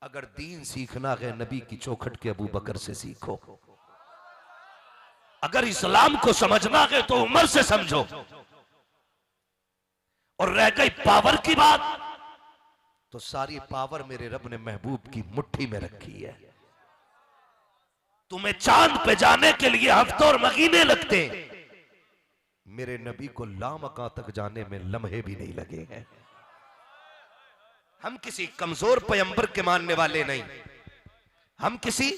अगर दीन सीखना है नबी की चौखट के अबू बकर से सीखो, अगर इस्लाम को समझना है तो उमर से समझो। और रह गई पावर की बात, तो सारी पावर मेरे रब ने महबूब की मुट्ठी में रखी है। तुम्हें चांद पे जाने के लिए हफ्तों और महीने लगते, मेरे नबी को लामका तक जाने में लम्हे भी नहीं लगे हैं। हम किसी कमजोर पैगंबर के मानने वाले नहीं, हम किसी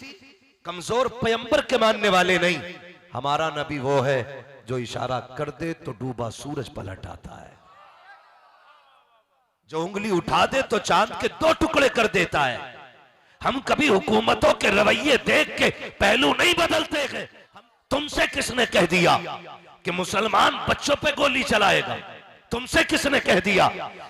कमजोर पैगंबर के मानने वाले नहीं। हमारा नबी वो है जो इशारा कर दे तो डूबा सूरज पलट आता है, जो उंगली उठा दे तो चांद के 2 टुकड़े कर देता है। हम कभी हुकूमतों के रवैये देख के पहलू नहीं बदलते हैं। तुमसे किसने कह दिया कि मुसलमान बच्चों पे गोली चलाएगा? तुमसे किसने कह दिया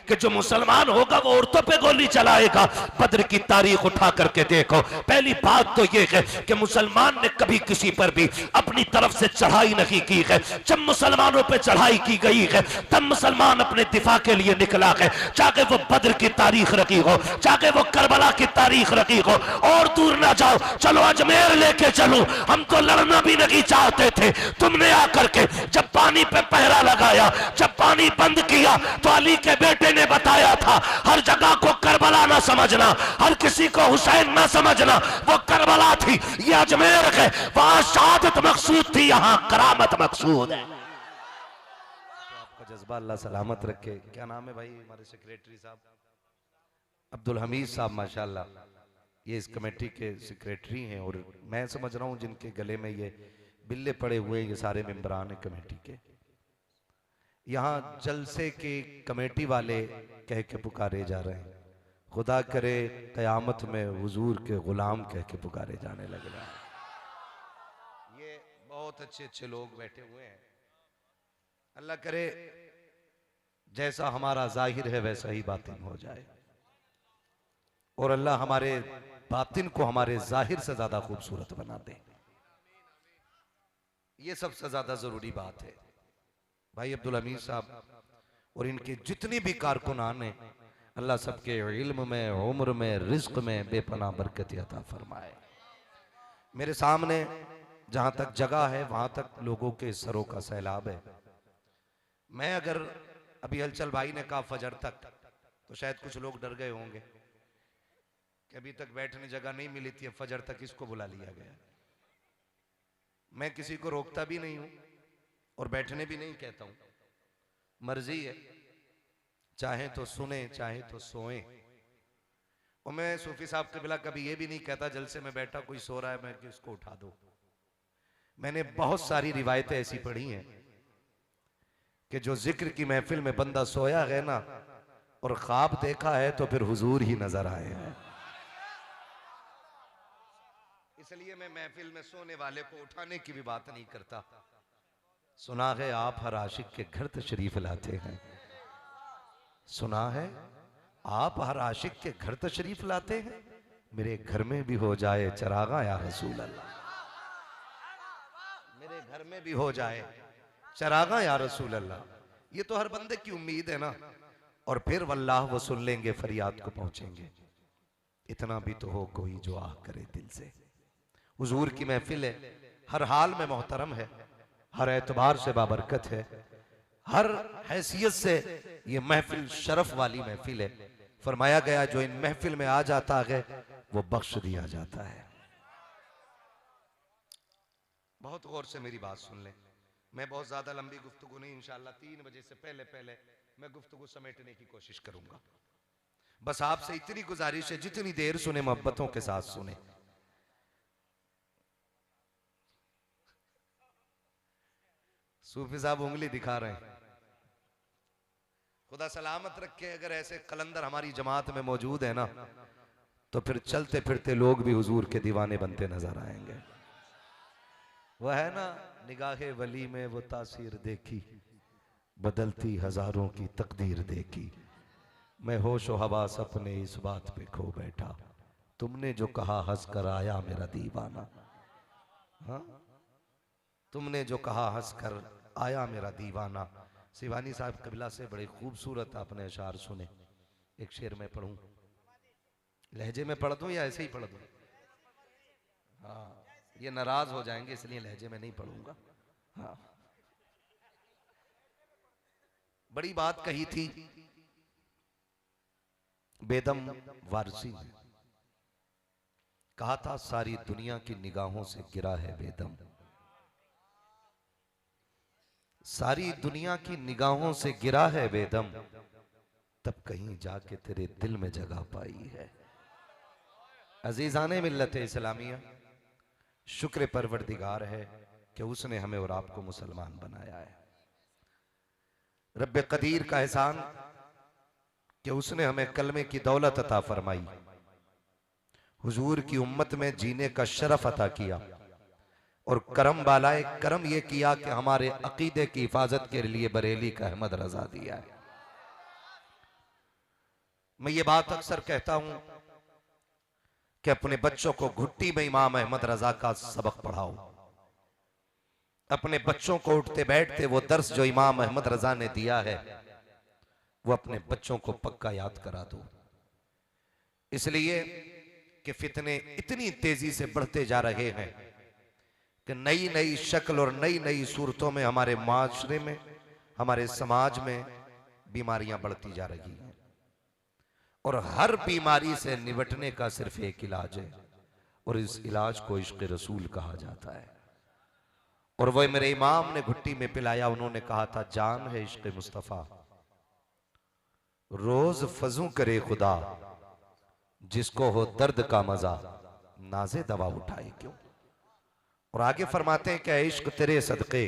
कि जो मुसलमान होगा वो औरतों पे गोली चलाएगा? बद्र की तारीख उठा करके देखो। पहली बात तो ये है कि मुसलमान ने कभी किसी पर भी अपनी तरफ से चढ़ाई नहीं की है। जब मुसलमानों पे चढ़ाई की गई है तब मुसलमान अपने दिफा के लिए निकला है, चाहे वो बद्र की तारीख रखी हो, चाहे वो करबला की तारीख रखी हो। और दूर ना जाओ, चलो अजमेर लेके चलो। हम तो लड़ना भी नहीं चाहते थे, तुमने आकर के जब पानी पे पहरा लगाया, जब पानी बंद किया तो अली के बेटे ने बताया था हर जगह को करबला ना समझना, हर किसी को हुसैन ना समझना। वो करबला थी, ये अजमेर है, वहां शहादत मकसूद थी, यहां करामत मकसूद है। तो आपका जज्बा अल्लाह सलामत रखे। क्या नाम है भाई हमारे सेक्रेटरी साहब? अब्दुल हमीद साहब, माशाल्लाह ये इस कमेटी के सेक्रेटरी हैं। और मैं समझ रहा हूं जिनके गले में ये बिल्ले पड़े हुए ये सारे मेंबरान हैं कमेटी के। यहाँ जलसे के कमेटी वाले कह के पुकारे जा रहे हैं, खुदा करे कयामत में हुजूर के गुलाम कह के पुकारे जाने लग रहा है। ये बहुत अच्छे अच्छे लोग बैठे हुए हैं। अल्लाह करे जैसा हमारा जाहिर है वैसा ही बातिन हो जाए, और अल्लाह हमारे बातिन को हमारे जाहिर से ज्यादा खूबसूरत बना दे। ये सबसे ज्यादा जरूरी बात है। भाई अब्दुल हमीद साहब और इनके जितनी भी कारकुनान हैं, अल्लाह सबके इल्म में, उम्र में, रिज्क में बेपनाह बरकत अता फरमाए। मेरे सामने जहां तक जगह है वहां तक लोगों के सरों का सैलाब है। मैं अगर अभी हलचल भाई ने कहा फजर तक, तो शायद कुछ लोग डर गए होंगे कि अभी तक बैठने जगह नहीं मिली थी, फजर तक इसको बुला लिया गया। मैं किसी को रोकता भी नहीं हूं और बैठने भी नहीं कहता हूं, मर्जी है, चाहे तो सुने चाहे तो सोएं। और मैं सूफी साहब के बिला कभी ये भी नहीं कहता जलसे में बैठा कोई सो रहा है मैं कि उसको उठा दो। मैंने बहुत सारी रिवायतें ऐसी पढ़ी हैं कि जो जिक्र की महफिल में बंदा सोया है ना और ख्वाब देखा है तो फिर हुजूर ही नजर आए हैं। इसलिए मैं महफिल में सोने वाले को उठाने की भी बात नहीं करता। सुना है आप हर आशिक के घर तशरीफ लाते हैं, सुना है आप हर आशिक के घर तशरीफ लाते हैं, मेरे घर में भी हो जाए चरागा या रसूल अल्लाह, मेरे घर में भी हो जाए चरागा या रसूल अल्लाह। ये तो हर बंदे की उम्मीद है ना। और फिर वल्लाह वो सुन लेंगे, फरियाद को पहुंचेंगे। इतना भी तो हो कोई जो आह करे दिल से। हुजूर की महफिल है, हर हाल में मोहतरम है, हर एतबार से बाबरकत है, हर हैसियत से ये महफिल शरफ वाली महफिल है। फरमाया गया जो इन महफिल में आ जाता है वो बख्श दिया जाता है। बहुत गौर से मेरी बात सुन लें, मैं बहुत ज्यादा लंबी गुफ्तगू नहीं, इंशाअल्लाह 3 बजे से पहले पहले मैं गुफ्तगू समेटने की कोशिश करूंगा। बस आपसे इतनी गुजारिश है जितनी देर सुने मोहब्बतों के साथ सुने। सूफी साहब उंगली दिखा रहे हैं, खुदा सलामत रखे। अगर ऐसे कलंदर हमारी जमात में मौजूद है ना तो फिर चलते फिरते लोग भी हुजूर के दीवाने बनते नजर आएंगे। वह है ना निगाहे वली में वो तासीर देखी, बदलती हजारों की तकदीर देखी, मैं होश व हवास अपने इस बात पे खो बैठा, तुमने जो कहा हंस कर आया मेरा दीवाना। हाँ, तुमने जो कहा हंस कर आया मेरा दीवाना। सिवानी साहब कबिला से बड़े खूबसूरत आपने अशार सुने। एक शेर में पढ़ूं, लहजे में पढ़ दूं या ऐसे ही पढ़ दूं? हाँ, ये नाराज हो जाएंगे इसलिए लहजे में नहीं पढ़ूंगा। हाँ, बड़ी बात कही थी बेदम वारसी ने। कहा था सारी दुनिया की निगाहों से गिरा है बेदम, सारी दुनिया की निगाहों से गिरा है बेदम, तब कहीं जाके तेरे दिल में जगह पाई है। अजीजाने मिल्लत इस्लामिया, शुक्र परवरदिगार है कि उसने हमें और आपको मुसलमान बनाया है। रब्बे कदीर का एहसान कि उसने हमें कलमे की दौलत अता फरमाई, हुजूर की उम्मत में जीने का शरफ अता किया, और करम बालाए करम यह किया कि हमारे अकीदे की हिफाजत के लिए बरेली का अहमद रजा दिया है। मैं ये बात अक्सर कहता हूं कि अपने बच्चों को घुट्टी में इमाम अहमद रजा का सबक पढ़ाओ, अपने बच्चों को उठते बैठते वो दर्स जो इमाम अहमद रजा ने दिया है वो अपने बच्चों को पक्का याद करा दो। इसलिए कि फितने इतनी तेजी से बढ़ते जा रहे हैं कि नई नई शक्ल और नई नई सूरतों में हमारे माशरे में, हमारे समाज में बीमारियां बढ़ती जा रही हैं, और हर बीमारी से निपटने का सिर्फ एक इलाज है, और इस इलाज को इश्क रसूल कहा जाता है। और वह मेरे इमाम ने घुट्टी में पिलाया, उन्होंने कहा था जान है इश्क मुस्तफा, रोज फजू करे खुदा, जिसको हो दर्द का मजा नाजे दवा उठाए क्यों। और आगे फरमाते हैं कि इश्क तेरे सदके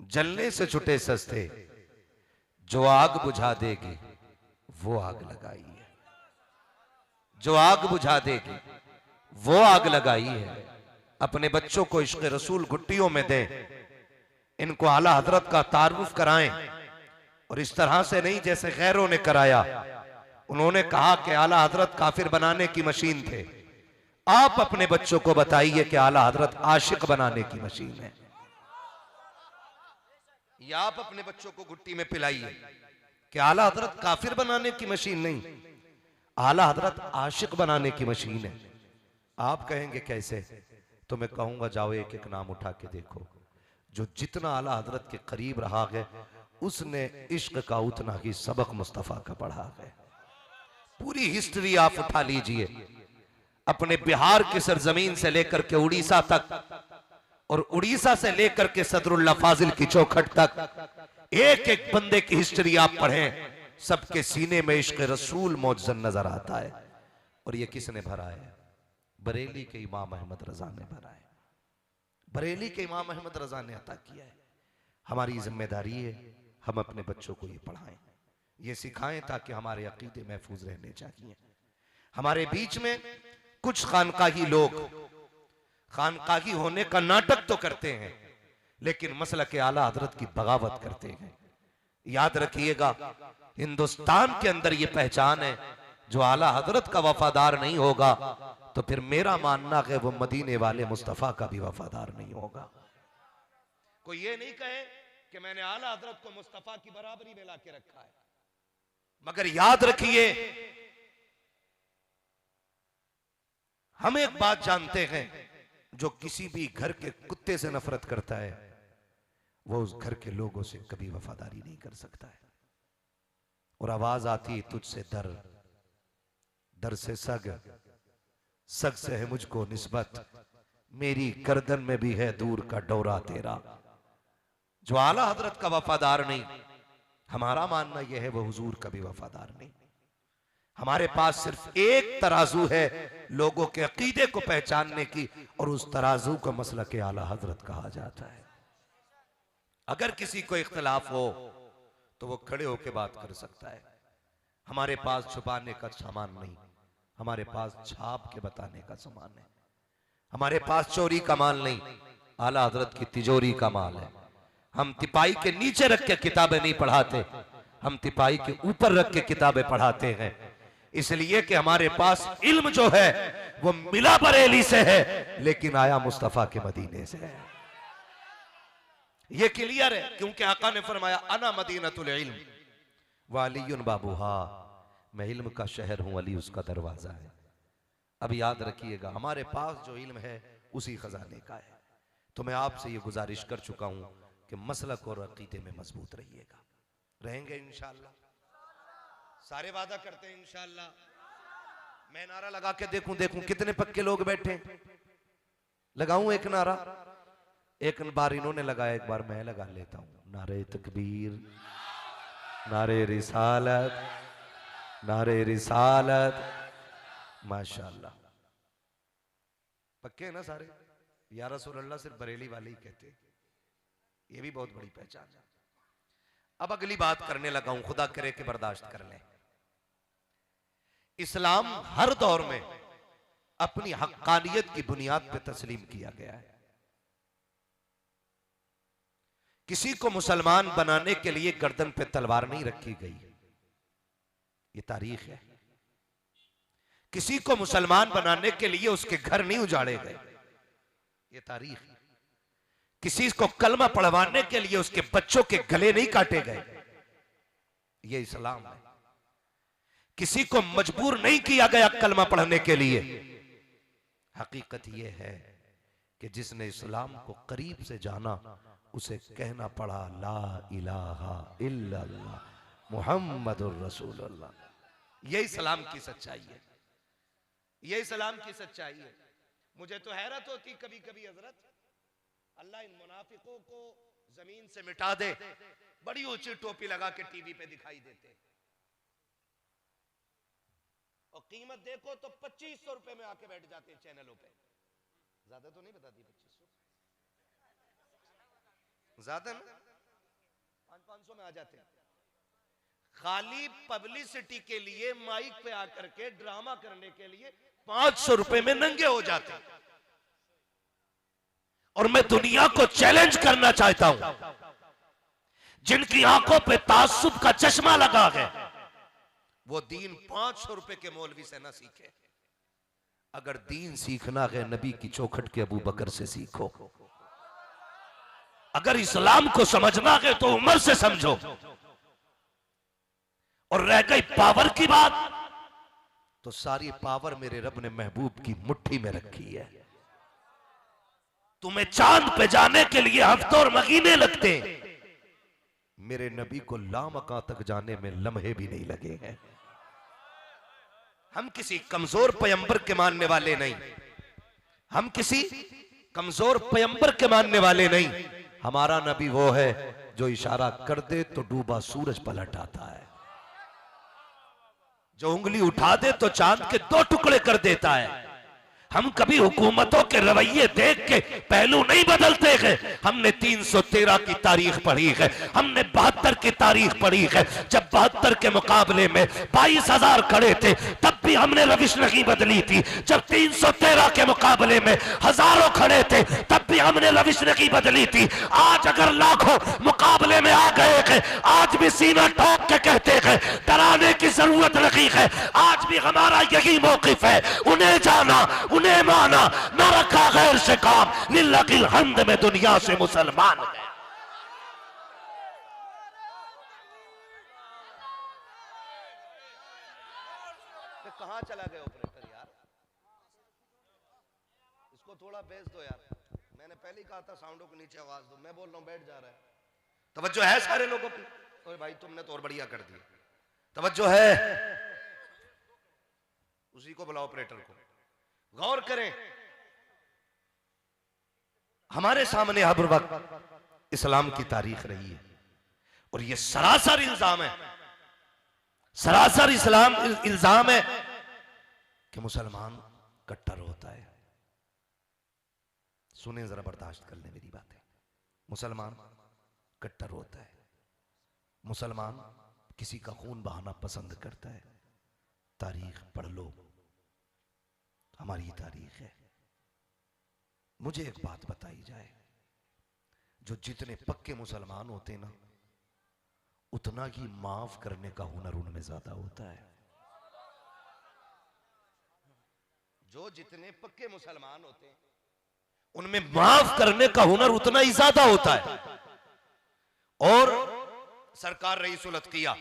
जलने से छुटे सस्ते, जो आग बुझा देगी वो आग लगाई है, जो आग बुझा देगी वो आग लगाई है। अपने बच्चों को इश्क रसूल घुट्टियों में दें, इनको आला हजरत का तारुफ कराएं, और इस तरह से नहीं जैसे गैरों ने कराया। उन्होंने कहा कि आला हजरत काफिर बनाने की मशीन थे, आप अपने बच्चों को बताइए कि आला हजरत आशिक बनाने की मशीन है। या आप अपने बच्चों को घुट्टी में पिलाइए कि आला हजरत काफिर बनाने की मशीन नहीं, आला हजरत आशिक बनाने की मशीन है। आप कहेंगे कैसे? तो मैं कहूंगा जाओ एक एक नाम उठा के देखो, जो जितना आला हजरत के करीब रहा है उसने इश्क का उतना ही सबक मुस्तफा का पढ़ा है। पूरी हिस्ट्री आप उठा लीजिए, अपने बिहार की सरजमीन से लेकर के उड़ीसा तक, और उड़ीसा से लेकर के सदरुल्ला फाजिल की चौखट तक, एक एक बंदे की हिस्ट्री आप पढ़ें, सबके सीने में इश्क रसूल मौजूद नजर आता है। और ये किसने भरा है? बरेली के इमाम अहमद रजा ने भरा है, बरेली के इमाम अहमद रजा ने अता किया है। हमारी जिम्मेदारी है हम अपने बच्चों को ये पढ़ाएं, ये सिखाएं, ताकि हमारे अकीदे महफूज रहने चाहिए। हमारे बीच में कुछ खानकाही लोग खानकाही होने का नाटक तो करते हैं, लेकिन मसला के आला हजरत की बगावत करते हैं। याद रखिएगा, हिंदुस्तान के अंदर ये पहचान है, जो आला हजरत का वफादार नहीं होगा तो फिर मेरा मानना है वो मदीने वाले मुस्तफा का भी वफादार नहीं होगा। कोई ये नहीं कहे कि मैंने आला हजरत को मुस्तफा की बराबरी में लाके रखा है, मगर याद रखिए हम एक बात जानते हैं, जो किसी भी घर के कुत्ते से नफरत करता है वो उस घर के लोगों से कभी वफादारी नहीं कर सकता है। और आवाज आती तुझसे दर, दर से सग, सग से है मुझको निस्बत, मेरी गर्दन में भी है दूर का डोरा तेरा। जो आला हजरत का वफादार नहीं, हमारा मानना यह है वो हुजूर का भी वफादार नहीं। हमारे पास सिर्फ एक तराजू है लोगों के अकीदे को पहचानने की, और उस तराजू का मसला के आला हजरत कहा जाता है। अगर किसी को इख्तिलाफ हो तो वो खड़े होकर बात कर सकता है। हमारे पास छुपाने का सामान नहीं, हमारे पास छाप के बताने का सामान है। हमारे पास चोरी का माल नहीं, आला हजरत की तिजोरी का माल है। हम तिपाई के नीचे रख के किताबें नहीं पढ़ाते, हम तिपाई के ऊपर रख के किताबें पढ़ाते हैं। इसलिए कि हमारे पास इल्म जो है वो मिला बरेली से है, लेकिन आया मुस्तफा के मदीने से है। ये क्लियर है, क्योंकि आका ने फरमाया अना मदीनतुल इल्म वालियुन बाबूहा, मैं इल्म का शहर हूं, अली उसका दरवाजा है। अब याद रखिएगा, हमारे पास जो इल्म है उसी खजाने का है। तो मैं आपसे ये गुजारिश कर चुका हूं कि मसलक और अकीदे में मजबूत रहिएगा। रहेंगे इंशाअल्लाह, सारे वादा करते हैं इंशाअल्लाह। मैं नारा लगा के देखूं कितने पक्के लोग बैठे। लगाऊं एक नारा? एक बार इन्होंने लगाया, एक बार मैं लगा लेता हूं। नारे तकबीर, नारे रिसालत, नारे रिसालत। माशाअल्लाह, पक्के हैं ना सारे? या रसूल अल्लाह सिर्फ बरेली वाले ही कहते हैं, ये भी बहुत बड़ी पहचान है। अब अगली बात करने लगा हूं, खुदा करे कि बर्दाश्त कर लें। इस्लाम हर दौर में अपनी हक्कानियत की बुनियाद पर तस्लीम किया गया है। किसी को मुसलमान बनाने के लिए गर्दन पे तलवार नहीं रखी गई, ये तारीख है। किसी को मुसलमान बनाने के लिए उसके घर नहीं उजाड़े गए, ये तारीख है। किसी को कलमा पढ़वाने के लिए उसके बच्चों के गले नहीं काटे गए, ये इस्लाम है। किसी को मजबूर नहीं किया गया कलमा पढ़ने के लिए। हकीकत यह है कि जिसने इस्लाम को करीब से जाना उसे कहना पड़ा ला इलाहा इल्लल्लाह मुहम्मदुर रसूलुल्लाह। ये इस्लाम की सच्चाई है, ये इस्लाम की सच्चाई है। मुझे तो हैरत होती कभी कभी हजरत, अल्लाह इन मुनाफिकों को जमीन से मिटा दे, बड़ी ऊंची टोपी लगा के टीवी पे दिखाई देते, और कीमत देखो तो 2500 रुपए में आके बैठ जाते हैं चैनलों पे। ज्यादा तो नहीं बताती 2500, ज्यादा ना, 500 में आ जाते हैं। खाली पब्लिसिटी के लिए माइक पे आकर के ड्रामा करने के लिए 500 रुपए में नंगे हो जाते हैं। और मैं दुनिया को चैलेंज करना चाहता हूं, जिनकी आंखों पे तासुब का चश्मा लगा है, वो दीन 500 रुपए के मौलवी से ना सीखे। अगर दीन सीखना है नबी की चौखट के अबू बकर से सीखो। अगर इस्लाम को समझना है तो उमर से समझो। और रह गई पावर की बात, तो सारी पावर मेरे रब ने महबूब की मुट्ठी में रखी है। तुम्हें चांद पे जाने के लिए हफ्तों और महीने लगते, मेरे नबी को लामका तक जाने में लम्हे भी नहीं लगे हैं। हम किसी कमजोर पैगंबर के मानने वाले नहीं, हम किसी कमजोर पैगंबर के मानने वाले नहीं। हमारा नबी वो है जो इशारा कर दे तो डूबा सूरज पलट आता है, जो उंगली उठा दे तो चांद के 2 टुकड़े कर देता है। हम कभी हुकूमतों के रवैये देख के पहलू नहीं बदलते हैं। हमने 313 की तारीख पढ़ी है, हमने 72 की तारीख पढ़ी है। जब 72 के मुकाबले में 22,000 खड़े थे तब भी हमने रविश नहीं बदली थी। जब 313 के मुकाबले में हजारों खड़े थे तब भी हमने रविश नहीं बदली थी। आज अगर लाखों मुकाबले में आ गए हैं, आज भी सीना ठोक के कहते हैं डराने की जरूरत नहीं है। आज भी हमारा यही मौकिफ है, उन्हें जाना उन्हें माना, न रखा गैर से काम, लिल्लाहिल हम्द में दुनिया से मुसलमान है। कहां चला गया ऑपरेटर यार? इसको थोड़ा बेस दो यार। मैंने पहले ही कहा था साउंडों को नीचे आवाज दो। मैं बोल रहा हूं बैठ जा रहा है। तवज्जो है सारे लोगों की? ओए भाई तुमने तो और बढ़िया कर दिया। तवज्जो है? उसी को बुलाओ ऑपरेटर को। गौर करें, हमारे सामने हर वक्त इस्लाम की तारीख रही है और यह सरासर इल्जाम है, सरासर इस्लाम इल्जाम है कि मुसलमान कट्टर होता है। सुने जरा, बर्दाश्त कर ले मेरी बातें। मुसलमान कट्टर होता है, मुसलमान किसी का खून बहाना पसंद करता है। तारीख पढ़ लो, हमारी तारीख है। मुझे एक बात बताई जाए, जो जितने पक्के मुसलमान होते ना उतना ही माफ करने का हुनर उनमें ज्यादा होता है। जो जितने पक्के मुसलमान होते हैं उनमें माफ करने का हुनर उतना ही ज्यादा होता है। और सरकार रईसुल अत्किया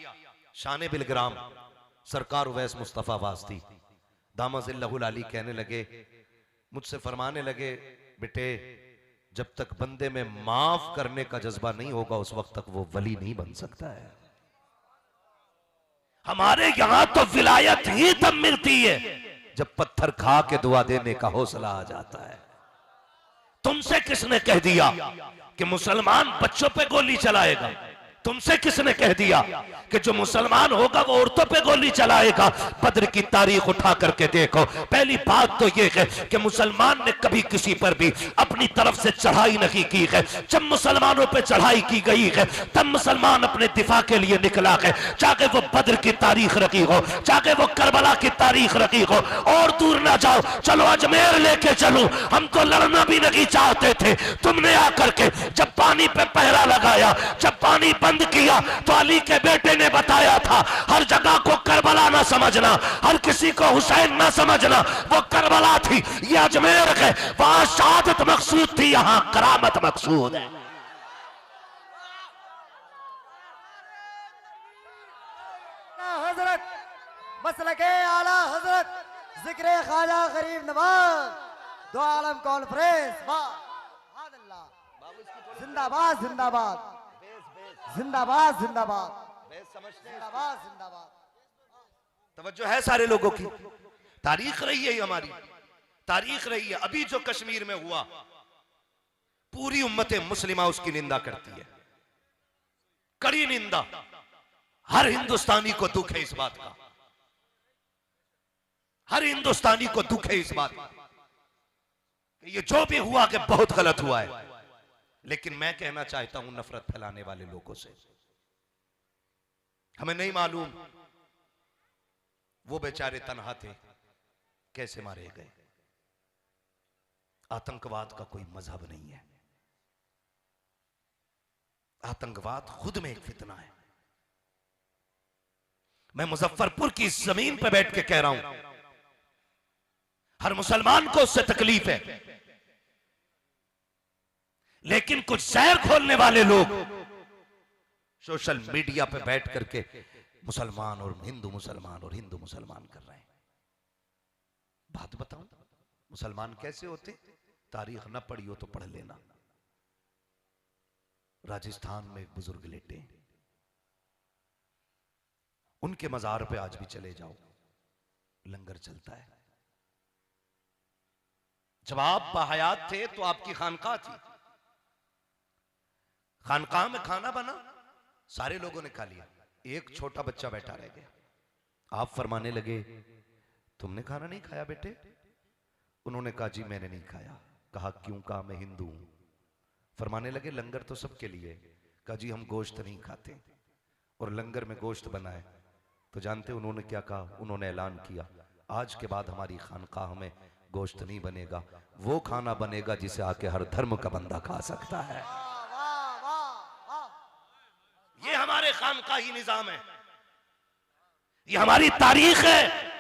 शान बिलग्राम सरकार उवैस मुस्तफ़ा वास्ती दामजिल्लहुल अली कहने लगे, मुझसे फरमाने लगे, बेटे जब तक बंदे में माफ करने का जज्बा नहीं होगा उस वक्त तक वो वली नहीं बन सकता है। हमारे यहां तो विलायत ही तब मिलती है जब पत्थर खा के दुआ देने का हौसला आ जाता है। तुमसे किसने कह दिया कि मुसलमान बच्चों पे गोली चलाएगा? तुमसे किसने कह दिया कि जो मुसलमान होगा वो औरतों पे गोली चलाएगा? बद्र की तारीख उठा करके देखो। पहली बात तो ये है कि मुसलमान ने कभी किसी पर भी अपनी तरफ से चढ़ाई नहीं की है। जब मुसलमानों पे चढ़ाई की गई है तब मुसलमान अपने दिफा के लिए निकला है, चाहे वो बद्र की तारीख रखी हो, चाहे वो करबला की तारीख रखी हो। और दूर ना जाओ, चलो अजमेर लेके चलो। हम तो लड़ना भी नहीं चाहते थे, तुमने आकर के जब पानी पे पहरा लगाया, जब पानी बंद किया तो अली के बेटे ने बताया था, हर जगह को करबला ना समझना, हर किसी को हुसैन ना समझना, वो करबला थी, ये अजमेर है, वहां शहादत मकसूद थी, यहां करामत मकसूद है। हजरत मसलके आला हजरत जिक्र ख्वाजा गरीब नवाज दो आलम कॉन्फ्रेंस जिंदाबाद जिंदाबाद जिंदाबाद जिंदाबाद जिंदाबाद जिंदाबाद। तवज्जो है सारे लोगों की। तारीख रही है हमारी, तारीख रही है। अभी जो कश्मीर में हुआ पूरी उम्मत मुस्लिमा उसकी निंदा करती है, कड़ी निंदा। हर हिंदुस्तानी को दुख है इस बात का, हर हिंदुस्तानी को दुख है इस बात का कि ये जो भी हुआ कि बहुत गलत हुआ है। लेकिन मैं कहना चाहता हूं नफरत फैलाने वाले लोगों से, हमें नहीं मालूम वो बेचारे तन्हा थे, कैसे मारे गए। आतंकवाद का कोई मजहब नहीं है, आतंकवाद खुद में एक फितना है। मैं मुजफ्फरपुर की इस जमीन पर बैठ के कह रहा हूं, हर मुसलमान को उससे तकलीफ है, लेकिन कुछ शहर खोलने वाले लोग सोशल मीडिया पे बैठ करके मुसलमान और हिंदू मुसलमान कर रहे हैं। बात बताऊं, मुसलमान कैसे होते? तारीख न पढ़ी हो तो पढ़ लेना। राजस्थान में एक बुजुर्ग लेटे, उनके मजार पे आज भी चले जाओ, लंगर चलता है। जब आप बाहयात थे तो आपकी खानकाह थी, खानकाह में खाना बना, सारे लोगों ने खा लिया, एक छोटा बच्चा बैठा रह गया। आप फरमाने लगे, तुमने खाना नहीं खाया बेटे? उन्होंने कहा जी मैंने नहीं खाया। कहा क्यों? कहा मैं हिंदू हूं। फरमाने लगे लंगर तो सबके लिए। कहा जी हम गोश्त नहीं खाते, और लंगर में गोश्त बनाए तो जानते उन्होंने क्या कहा? उन्होंने ऐलान किया आज के बाद हमारी खानकाह में गोश्त नहीं बनेगा, वो खाना बनेगा जिसे आके हर धर्म का बंदा खा सकता है। ये हमारे खानकाही निजाम है, ये हमारी तारीख है।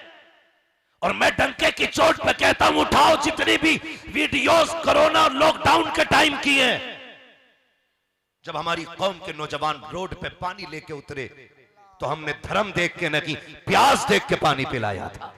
और मैं डंके की चोट पे कहता हूं, उठाओ जितनी भी वीडियोस कोरोना लॉकडाउन के टाइम की हैं। जब हमारी कौम के नौजवान रोड पे पानी लेके उतरे तो हमने धर्म देख के नहीं, प्यास देख के पानी पिलाया था।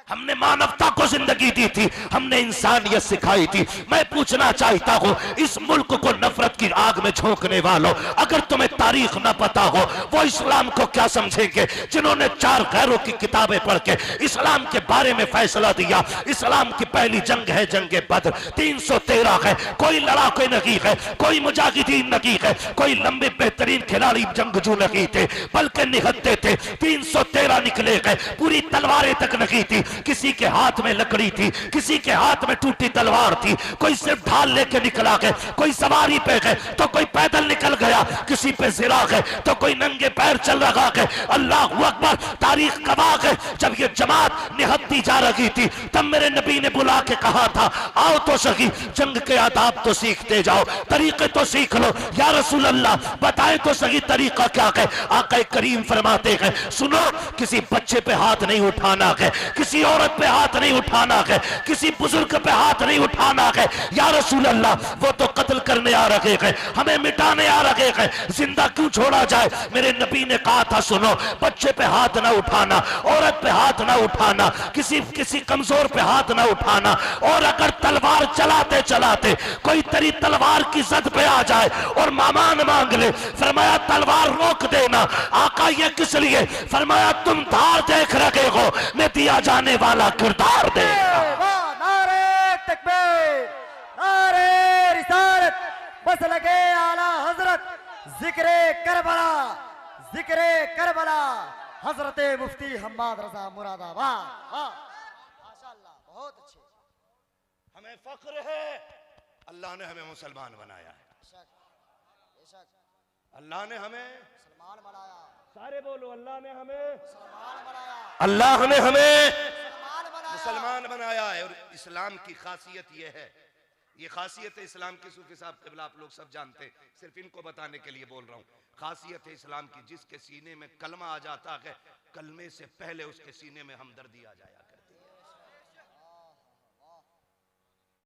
हमने मानवता को जिंदगी दी थी, हमने इंसानियत सिखाई थी। मैं पूछना चाहता हूं इस मुल्क को नफरत की आग में झोंकने वालों, अगर तुम्हें तारीख ना पता हो वो इस्लाम को क्या समझेंगे? जिन्होंने 4 गैरों की किताबें पढ़ के इस्लाम के बारे में फैसला दिया। इस्लाम की पहली जंग है जंग बद्र, 313 है, कोई लड़ाके नहीं है, कोई मुजाहिदीन नहीं है, कोई लंबे बेहतरीन खिलाड़ी जंगजू नहीं थे, बल्कि निहत्ते थे। 313 निकले गए, पूरी तलवारें तक नहीं थी, किसी के हाथ में लकड़ी थी, किसी के हाथ में टूटी तलवार थी, कोई सिर्फ ढाल लेके निकला गया, कोई सवारी पे गए तो कोई पैदल निकल गया, किसी पे जिरा गए तो कोई नंगे पैर चल रहा है। अल्लाह अकबर, तारीख गवाह है। जब ये जमात निहत्ती जा रही थी तब मेरे नबी ने बुला के कहा था, आओ तो सही जंग के आदाब तो सीखते जाओ, तरीके तो सीख लो। या रसूल अल्लाह बताए तो सही तरीका क्या है? आका करीम फरमाते हैं, सुनो, किसी बच्चे पे हाथ नहीं उठाना है, किसी किसी औरत पे हाथ नहीं उठाना है, किसी बुजुर्ग पे हाथ नहीं उठाना है। या रसूल अल्लाह, वो तो कत्ल करने आ रहे हैं, हमें मिटाने आ रहे हैं, जिंदा क्यों छोड़ा जाए? मेरे नबी ने कहा था, सुनो, बच्चे पे हाथ ना उठाना, औरत पे हाथ ना उठाना, किसी कमजोर पे हाथ ना उठाना। और अगर तलवार चलाते चलाते कोई तेरी तलवार की जद पे आ जाए और मामान मांग ले, फरमाया तलवार रोक देना। आका ये किस लिए? फरमाया तुम धार देख रहे हो, मैं दिया जाने वाला किरदार देख। वाह, नारे तकबीर, नारे रिसालत, बस लगे आला हजरत जिक्रे करबला, जिक्रे करबला, हजरत मुफ्ती हम्माद रजा मुरादाबाद। वाह माशाअल्लाह, बहुत अच्छे। हमें फख्र है, अल्लाह ने हमें मुसलमान बनाया है। बेशक बेशक, अल्लाह ने हमें, मुसलमान बनाया, सारे बोलो, अल्लाह ने हमें, मुसलमान बनाया, अल्लाह ने हमें मुसलमान बनाया। मुसलमान बनाया है। और इस्लाम की खासियत यह है, ये खासियत है इस्लाम की, सूफी साहब क़िबला आप लोग सब जानते हैं, सिर्फ इनको बताने के लिए बोल रहा हूँ। खासियत है इस्लाम की, जिसके सीने में कलमा आ जाता है, कलमे से पहले उसके सीने में हमदर्दी आ जाया